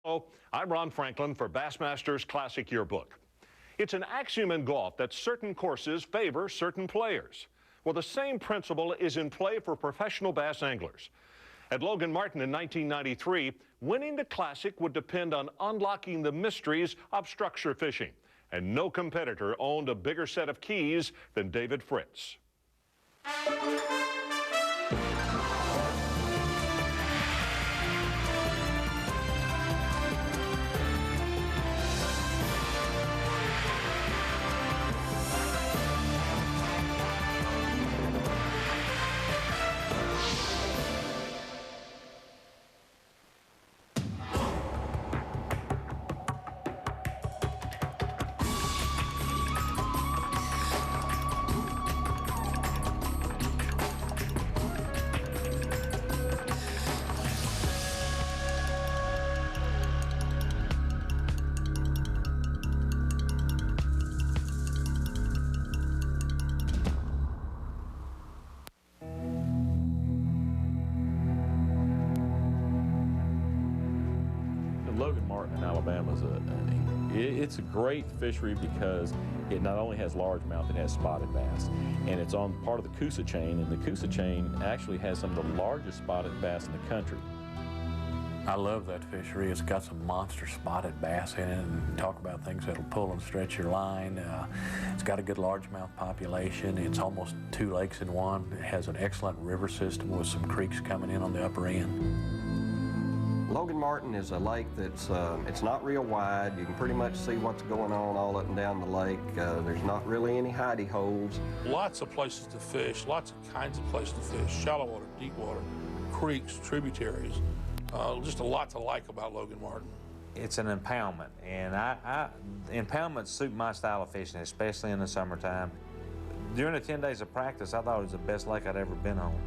Hello, I'm Ron Franklin for Bassmaster's Classic Yearbook. It's an axiom in golf that certain courses favor certain players. Well, the same principle is in play for professional bass anglers. At Logan Martin in 1993, winning the Classic would depend on unlocking the mysteries of structure fishing, and no competitor owned a bigger set of keys than David Fritz. Logan Martin in Alabama it's a great fishery because it not only has largemouth, it has spotted bass, and it's on part of the Coosa chain, and the Coosa chain actually has some of the largest spotted bass in the country. I love that fishery. It's got some monster spotted bass in it, and talk about things that'll pull and stretch your line. It's got a good largemouth population. It's almost 2 lakes in one. It has an excellent river system with some creeks coming in on the upper end. Logan Martin is a lake that's it's not real wide. You can pretty much see what's going on all up and down the lake. There's not really any hidey holes. Lots of places to fish, lots of kinds of places to fish, shallow water, deep water, creeks, tributaries. Just a lot to like about Logan Martin. It's an impoundment, and impoundments suit my style of fishing, especially in the summertime. During the 10 days of practice, I thought it was the best lake I'd ever been on.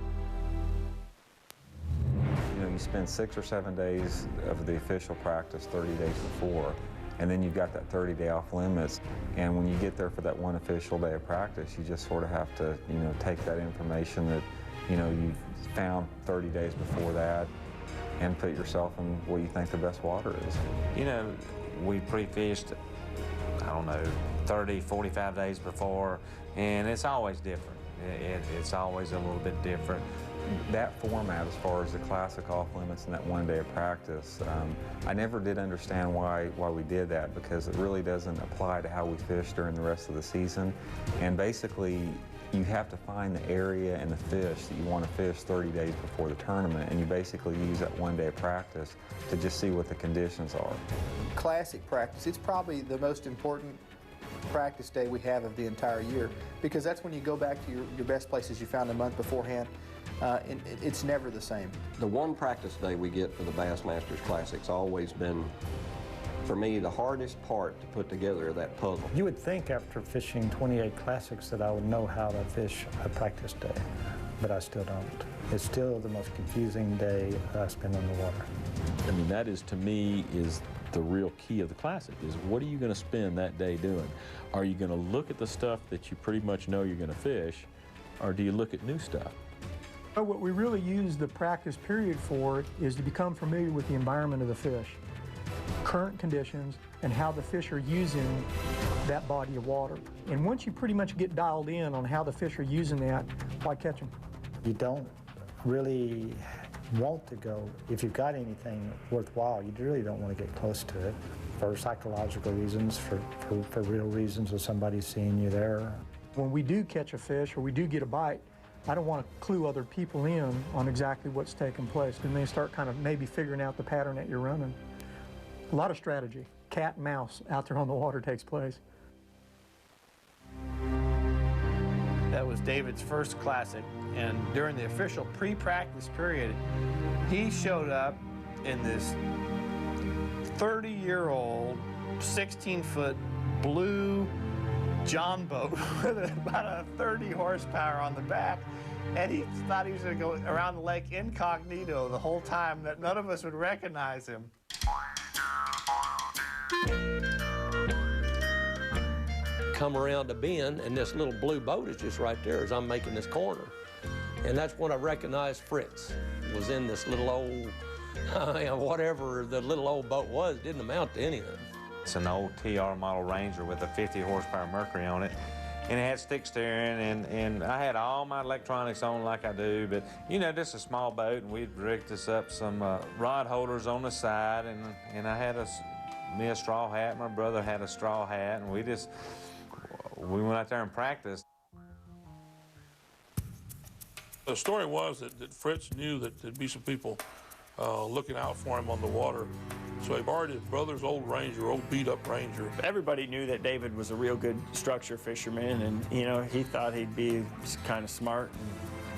You know, you spend 6 or 7 days of the official practice 30 days before, and then you've got that 30-day off limits. And when you get there for that one official day of practice, you just sort of have to, you know, take that information that, you know, you've found 30 days before that and put yourself in what you think the best water is. You know, we pre-fished, I don't know, 30, 45 days before, and it's always different. It's always a little bit different. That format, as far as the classic off limits and that 1 day of practice, I never did understand why we did that, because it really doesn't apply to how we fish during the rest of the season. And basically, you have to find the area and the fish that you want to fish 30 days before the tournament, and you basically use that 1 day of practice to just see what the conditions are. Classic practice, it's probably the most important practice day we have of the entire year, because that's when you go back to your best places you found a month beforehand. And it's never the same. The one practice day we get for the Bassmasters Classic's always been, for me, the hardest part to put together that puzzle. You would think after fishing 28 Classics that I would know how to fish a practice day, but I still don't. It's still the most confusing day that I spend on the water. I mean, that is, to me, is the real key of the Classic, is what are you going to spend that day doing? Are you going to look at the stuff that you pretty much know you're going to fish, or do you look at new stuff? What we really use the practice period for is to become familiar with the environment of the fish, current conditions, and how the fish are using that body of water. And once you pretty much get dialed in on how the fish are using that, why catch them? You don't really want to go, if you've got anything worthwhile, you really don't want to get close to it for psychological reasons, for real reasons of somebody seeing you there. When we do catch a fish or we do get a bite, I don't want to clue other people in on exactly what's taking place, and they start kind of maybe figuring out the pattern that you're running. A lot of strategy, cat and mouse out there on the water takes place. That was David's first Classic, and during the official pre-practice period, he showed up in this 30-year-old, 16-foot blue John boat with about a 30 horsepower on the back, and he thought he was going to go around the lake incognito the whole time, that none of us would recognize him. Come around a bend, and this little blue boat is just right there as I'm making this corner. And that's when I recognized Fritz. Was in this little old Whatever the little old boat was didn't amount to anything. It's an old TR model Ranger with a 50 horsepower Mercury on it. And it had stick steering, and I had all my electronics on like I do, but you know, just a small boat, and we'd rigged us up some rod holders on the side, and I had me a straw hat, my brother had a straw hat, and we went out there and practiced. The story was that Fritz knew that there'd be some people looking out for him on the water. So he borrowed his brother's old Ranger, old beat-up Ranger. Everybody knew that David was a real good structure fisherman, and you know, he thought he'd be kind of smart and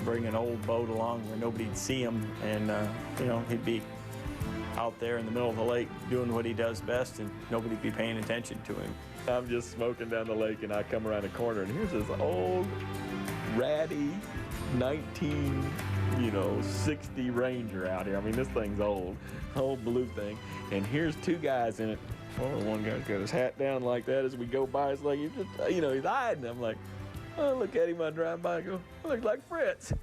bring an old boat along where nobody'd see him, and you know, he'd be out there in the middle of the lake doing what he does best, and nobody'd be paying attention to him. I'm just smoking down the lake, and I come around the corner, and here's this old, ratty 1960 Ranger out here. I mean, this thing's old blue thing. And here's two guys in it. Oh, one guy's got his hat down like that as we go by. It's like, he's hiding. I'm like, oh, look at him. I drive by and go, I look like Fritz.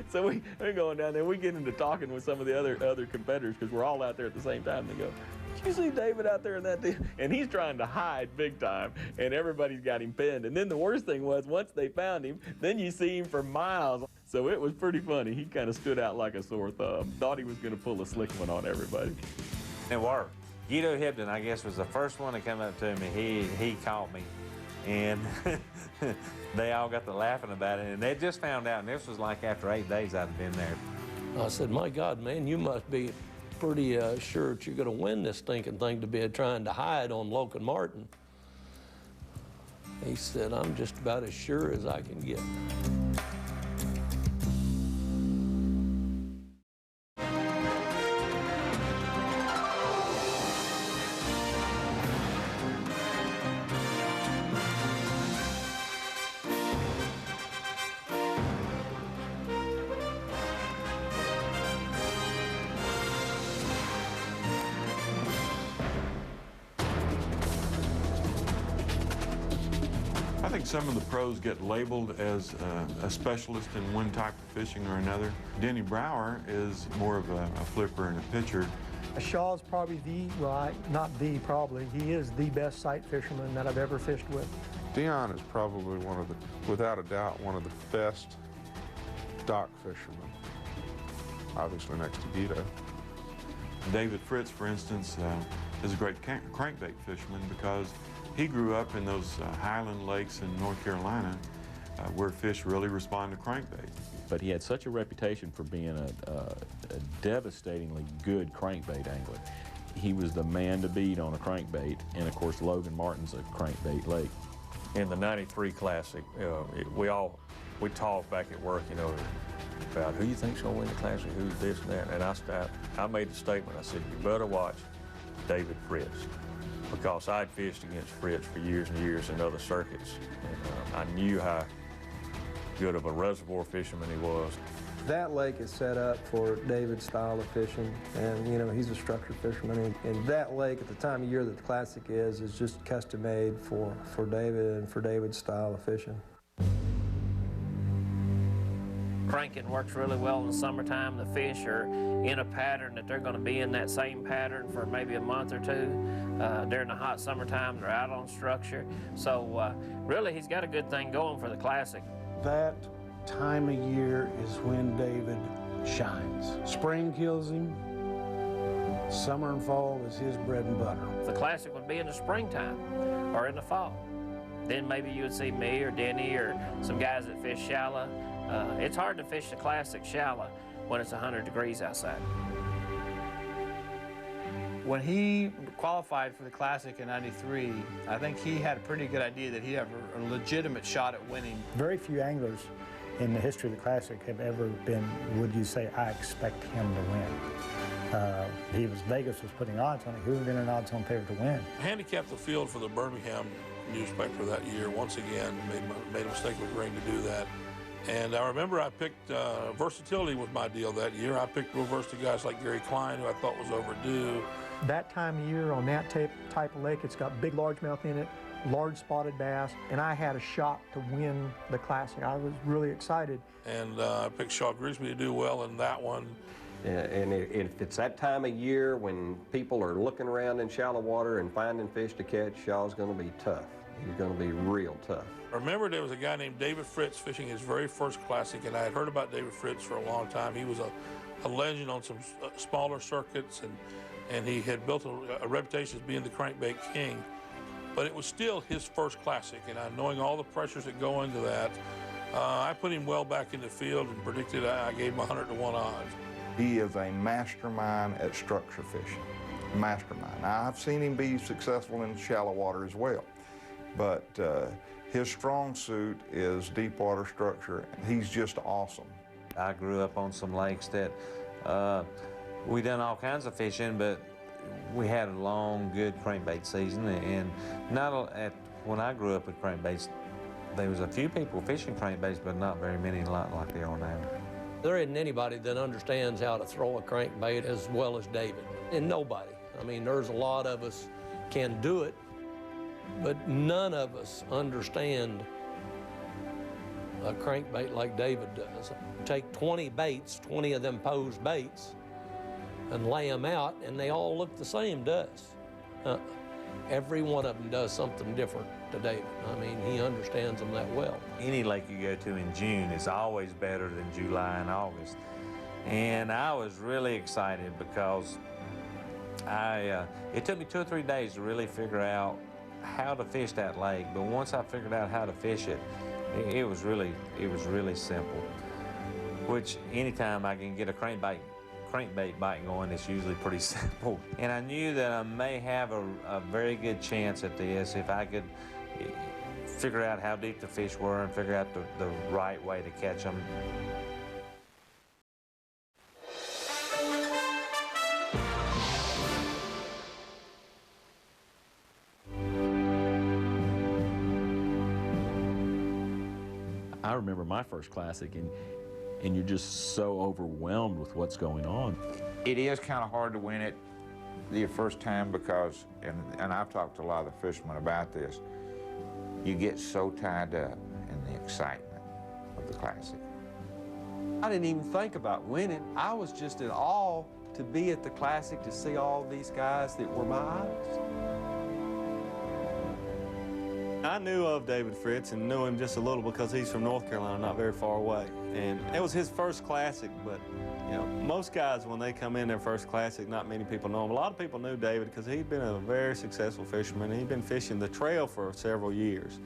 So we're going down there. We get into talking with some of the other competitors because we're all out there at the same time. They go, did you see David out there in that deal? And he's trying to hide big time, and everybody's got him pinned. And then the worst thing was, once they found him, then you see him for miles. So it was pretty funny. He kind of stood out like a sore thumb. Thought he was going to pull a slick one on everybody. It worked. Guido Hibden, I guess, was the first one to come up to me. He caught me, and they all got to laughing about it. And they just found out, and this was like after 8 days I'd been there. I said, my God, man, you must be pretty sure that you're going to win this stinking thing to be trying to hide on Logan Martin. He said, I'm just about as sure as I can get. I think some of the pros get labeled as a specialist in one type of fishing or another. Denny Brower is more of a flipper and a pitcher. Shaw's probably probably, he is the best sight fisherman that I've ever fished with. Dion is probably without a doubt, one of the best dock fishermen, obviously next to Guido. David Fritz, for instance, is a great crankbait fisherman because he grew up in those highland lakes in North Carolina where fish really respond to crankbait. But he had such a reputation for being a devastatingly good crankbait angler. He was the man to beat on a crankbait, and of course Logan Martin's a crankbait lake. In the '93 Classic, we talked back at work, about who you think's gonna win the Classic, who's this and that, and I made a statement. I said, you better watch David Fritz, because I'd fished against Fritz for years and years in other circuits, and I knew how good of a reservoir fisherman he was. That lake is set up for David's style of fishing, and he's a structured fisherman. And that lake, at the time of year that the Classic is just custom made for David and for David's style of fishing. Cranking works really well in the summertime. The fish are in a pattern that they're going to be in that same pattern for maybe a month or two. During the hot summertime, they're out on structure. So really, he's got a good thing going for the Classic. That time of year is when David shines. Spring kills him. Summer and fall is his bread and butter. The Classic would be in the springtime or in the fall. Then maybe you would see me or Denny or some guys that fish shallow. It's hard to fish the Classic shallow when it's 100 degrees outside. When he qualified for the Classic in '93, I think he had a pretty good idea that he'd have a legitimate shot at winning. Very few anglers in the history of the Classic have ever been, would you say, I expect him to win. Vegas was putting odds on it. Who would have been an odds-on favorite to win? Handicapped the field for the Birmingham newspaper that year. Once again, made a mistake with agreeing to do that. And I remember I picked versatility was my deal that year. I picked real versatile guys like Gary Klein, who I thought was overdue. That time of year on that type of lake, it's got big largemouth in it, large spotted bass, and I had a shot to win the Classic. I was really excited. And I picked Shaw Grisby to do well in that one. And if it's that time of year when people are looking around in shallow water and finding fish to catch, y'all's going to be tough. He's going to be real tough. I remember there was a guy named David Fritz fishing his very first classic, and I had heard about David Fritz for a long time. He was a legend on some smaller circuits, and he had built a reputation as being the crankbait king. But it was still his first classic, and knowing all the pressures that go into that, I put him well back in the field and predicted I gave him 100-to-1 odds. He is a mastermind at structure fishing, mastermind. Now, I've seen him be successful in shallow water as well, but his strong suit is deep water structure. He's just awesome. I grew up on some lakes that we done all kinds of fishing, but we had a long, good crankbait season, and when I grew up with crankbaits, there was a few people fishing crankbaits, but not very many like they are now. There isn't anybody that understands how to throw a crankbait as well as David, and nobody. I mean, there's a lot of us can do it, but none of us understand a crankbait like David does. Take 20 baits, 20 of them posed baits, and lay them out, and they all look the same to us. Every one of them does something different to David. I mean, he understands them that well. Any lake you go to in June is always better than July and August. And I was really excited because it took me 2 or 3 days to really figure out how to fish that lake. But once I figured out how to fish it, it was really simple. Which anytime I can get a crankbait bite going, it's usually pretty simple. And I knew that I may have a very good chance at this if I could figure out how deep the fish were and figure out the right way to catch them. I remember my first classic, and you're just so overwhelmed with what's going on. It is kind of hard to win it the first time because, and I've talked to a lot of the fishermen about this, you get so tied up in the excitement of the classic. I didn't even think about winning. I was just in awe to be at the classic, to see all these guys that were my idols. I knew of David Fritz and knew him just a little because he's from North Carolina, not very far away. And it was his first classic, but you know, most guys, when they come in their first classic, not many people know him. A lot of people knew David because he'd been a very successful fisherman. He'd been fishing the trail for several years.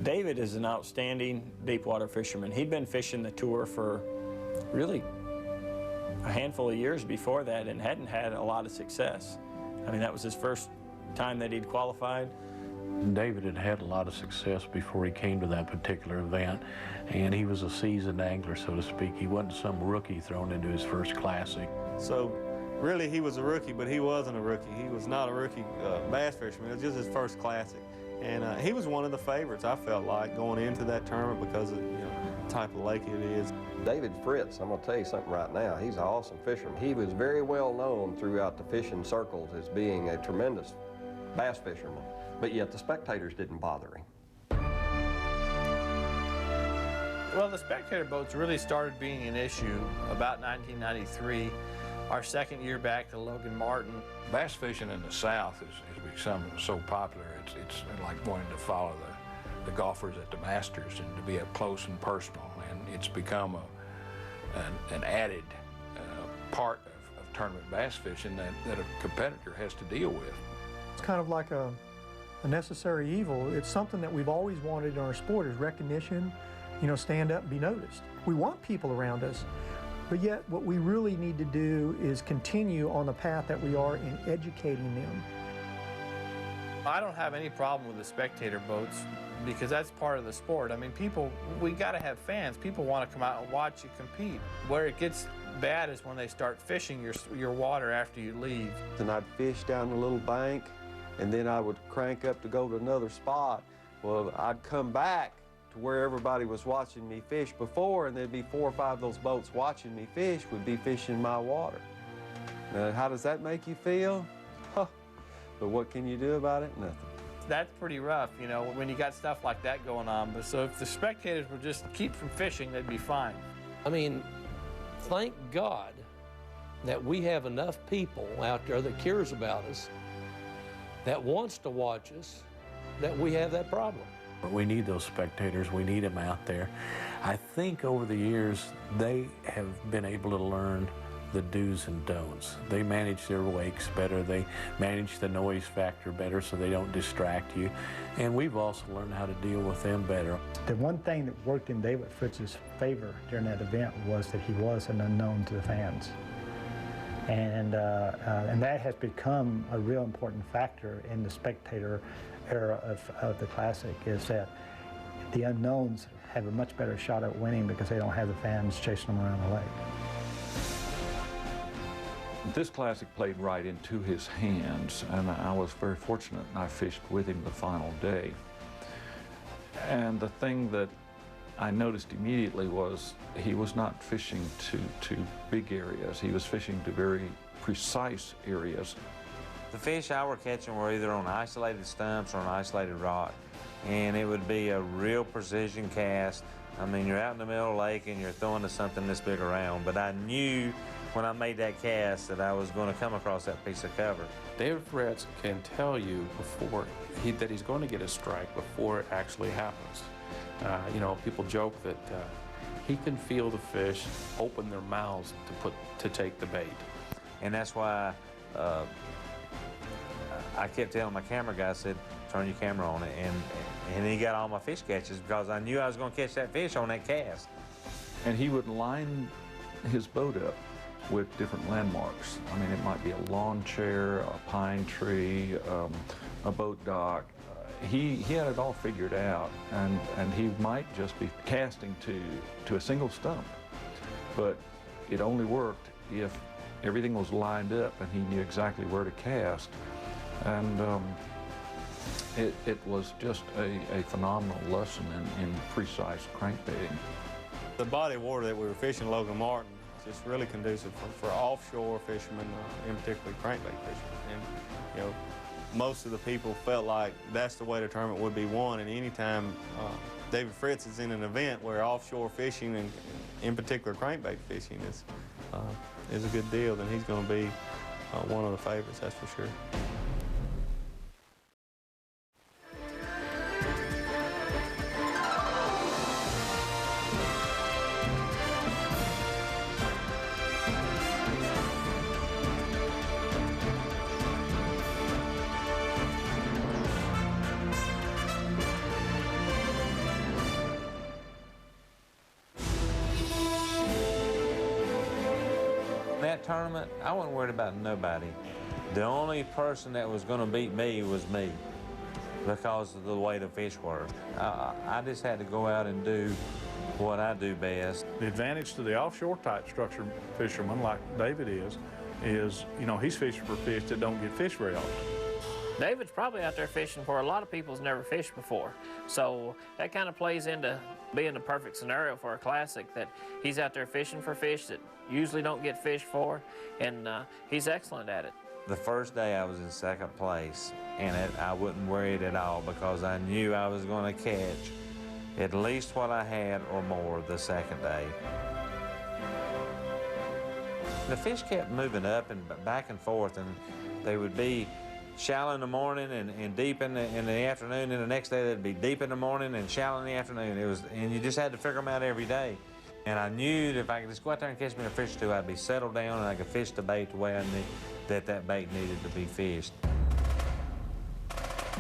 David is an outstanding deep water fisherman. He'd been fishing the tour for really a handful of years before that and hadn't had a lot of success. I mean, that was his first time that he'd qualified. David had had a lot of success before he came to that particular event, and he was a seasoned angler, so to speak. He wasn't some rookie thrown into his first classic. So really he was a rookie, but he wasn't a rookie. He was not a rookie bass fisherman. It was just his first classic. And he was one of the favorites, I felt like, going into that tournament because of the type of lake it is. David Fritz, I'm going to tell you something right now. He's an awesome fisherman. He was very well known throughout the fishing circles as being a tremendous bass fisherman. But yet the spectators didn't bother him. Well, the spectator boats really started being an issue about 1993, our second year back to Logan Martin. Bass fishing in the South has become so popular. It's like wanting to follow the golfers at the Masters and to be up close and personal. And it's become an added part of tournament bass fishing that a competitor has to deal with. It's kind of like a necessary evil. It's something that we've always wanted in our sport, is recognition, stand up and be noticed. We want people around us, but yet what we really need to do is continue on the path that we are in educating them. I don't have any problem with the spectator boats because that's part of the sport. I mean, we got to have fans. People want to come out and watch you compete. Where it gets bad is when they start fishing your water after you leave. And I'd fish down a little bank, and then I would crank up to go to another spot. Well, I'd come back to where everybody was watching me fish before, and there'd be 4 or 5 of those boats watching me fish would be fishing my water. Now, how does that make you feel? Huh. But what can you do about it? Nothing. That's pretty rough, when you got stuff like that going on. But so if the spectators would just keep from fishing, they'd be fine. I mean, thank God that we have enough people out there that cares about us, that wants to watch us, that we have that problem. We need those spectators. We need them out there. I think over the years, they have been able to learn the do's and don'ts. They manage their wakes better. They manage the noise factor better so they don't distract you. And we've also learned how to deal with them better. The one thing that worked in David Fritz's favor during that event was that he was an unknown to the fans. And that has become a real important factor in the spectator era of the Classic, is that the unknowns have a much better shot at winning because they don't have the fans chasing them around the lake. This Classic played right into his hands, and I was very fortunate, and I fished with him the final day. And the thing that I noticed immediately was he was not fishing to big areas. He was fishing to very precise areas. The fish I were catching were either on isolated stumps or on isolated rock, and it would be a real precision cast. I mean, you're out in the middle of the lake and you're throwing to something this big around, but I knew when I made that cast that I was going to come across that piece of cover. David Fritz can tell you before that he's going to get a strike before it actually happens. You know, people joke that he can feel the fish open their mouths to take the bait. And that's why I kept telling my camera guy, I said, turn your camera on it, and he got all my fish catches because I knew I was going to catch that fish on that cast. And he would line his boat up with different landmarks. I mean, it might be a lawn chair, a pine tree, a boat dock. He had it all figured out, and he might just be casting to a single stump, but it only worked if everything was lined up and he knew exactly where to cast. And it was just a phenomenal lesson in precise crankbaiting. The body of water that we were fishing, Logan Martin, is just really conducive for offshore fishermen, in particular crankbait fishermen. And, you know, most of the people felt like that's the way the tournament would be won, and anytime David Fritz is in an event where offshore fishing, and in particular crankbait fishing, is a good deal, then he's going to be one of the favorites, that's for sure. That tournament, I wasn't worried about nobody. The only person that was going to beat me was me because of the way the fish were. I just had to go out and do what I do best. The advantage to the offshore type structure fisherman like David is, you know, he's fishing for fish that don't get fished very often. David's probably out there fishing where a lot of people's never fished before. So that kind of plays into being the perfect scenario for a Classic, that he's out there fishing for fish that usually don't get fished for, and he's excellent at it. The first day I was in second place, and I wasn't worried at all because I knew I was going to catch at least what I had or more the second day. The fish kept moving up and back and forth, and they would be shallow in the morning and deep in the afternoon, and the next day they'd be deep in the morning and shallow in the afternoon. And you just had to figure them out every day. And I knew that if I could just go out there and catch me a fish or two, I'd be settled down and I could fish the bait the way I knew that bait needed to be fished.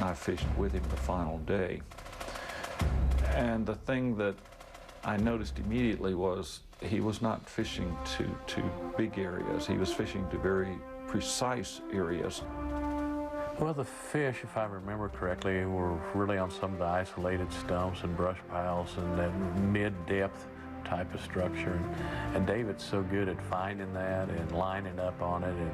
I fished with him the final day. And the thing that I noticed immediately was he was not fishing to big areas. He was fishing to very precise areas. Well, the fish, if I remember correctly, were really on some of the isolated stumps and brush piles and that mid-depth type of structure. And David's so good at finding that and lining up on it and,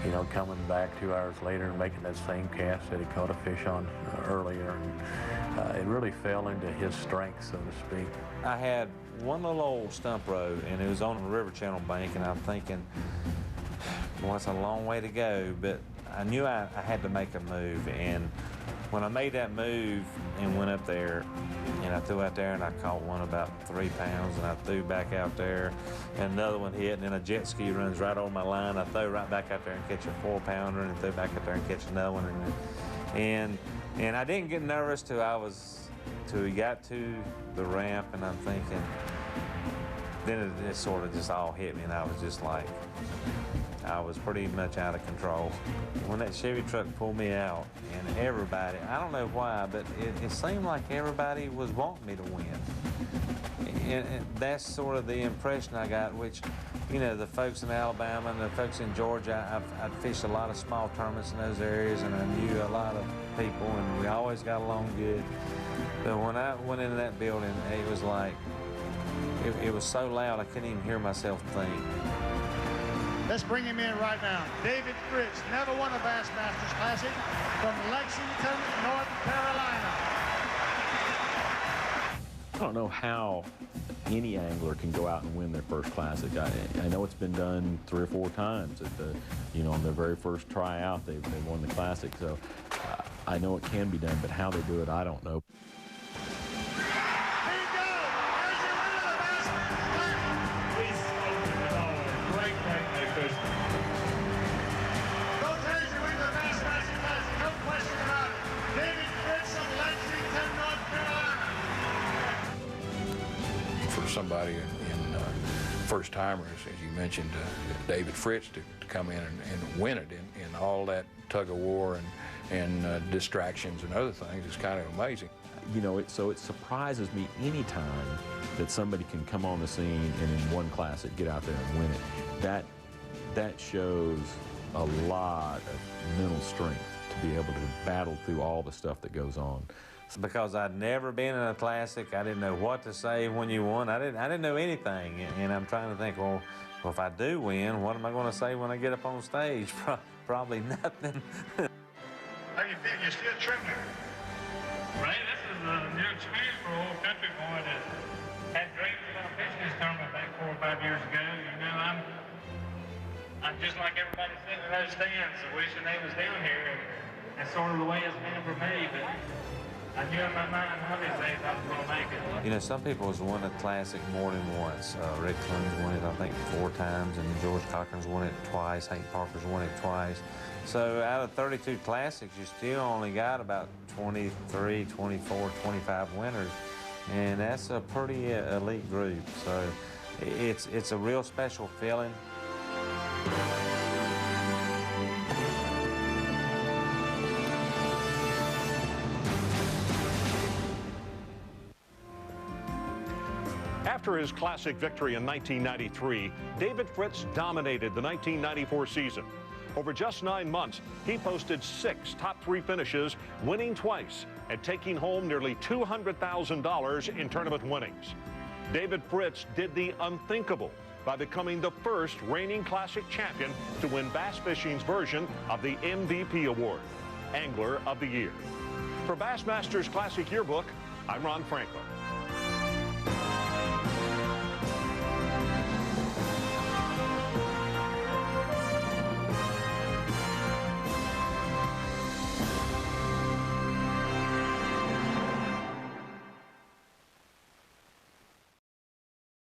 you know, coming back 2 hours later and making that same cast that he caught a fish on earlier. And it really fell into his strength, so to speak. I had one little old stump road, and it was on a river channel bank, and I'm thinking, well, it's a long way to go, but I knew I had to make a move, and when I made that move and went up there, and I threw out there and I caught one about 3 pounds, and I threw back out there, and another one hit, and then a jet ski runs right over my line. I throw right back out there and catch a 4-pounder, and throw back out there and catch another one, and I didn't get nervous till we got to the ramp, and I'm thinking. Then it sort of just all hit me, and I was just like, I was pretty much out of control. When that Chevy truck pulled me out, and everybody, I don't know why, but it seemed like everybody was wanting me to win. And that's sort of the impression I got, which, you know, the folks in Alabama and the folks in Georgia, I'd fished a lot of small tournaments in those areas, and I knew a lot of people, and we always got along good. But when I went into that building, it was like, it was so loud I couldn't even hear myself think. Let's bring him in right now. David Fritz never won a Bassmasters Classic from Lexington, North Carolina. I don't know how any angler can go out and win their first Classic. I know it's been done 3 or 4 times. At the, you know, on their very first tryout, they won the Classic. So I know it can be done, but how they do it, I don't know. Somebody in first timers, as you mentioned, David Fritz, to come in and win it in all that tug of war and distractions and other things is kind of amazing. You know, so it surprises me any time that somebody can come on the scene and in one Classic get out there and win it. That shows a lot of mental strength to be able to battle through all the stuff that goes on. Because I'd never been in a Classic, I didn't know what to say when you won. I didn't know anything, and I'm trying to think, well, if I do win, what am I going to say when I get up on stage? Probably nothing. How you feel? You're still trembling. Ray, this is a new experience for a whole country boy that had dreams about fishing this tournament back 4 or 5 years ago. You know, I'm just like everybody sitting in those stands, wishing they was down here, and that's sort of the way it's been for me. But I knew in my mind one of these days I was going to make it. You know, some people have won a Classic more than once. Rick Clun's won it, I think, 4 times, and George Cochran's won it twice. Hank Parker's won it twice. So out of 32 Classics, you still only got about 23, 24, 25 winners, and that's a pretty elite group. So it's a real special feeling. After his Classic victory in 1993, David Fritz dominated the 1994 season. Over just 9 months, he posted 6 top 3 finishes, winning twice and taking home nearly $200,000 in tournament winnings. David Fritz did the unthinkable by becoming the first reigning Classic champion to win bass fishing's version of the MVP award, Angler of the Year. For Bassmaster's Classic Yearbook, I'm Ron Franklin.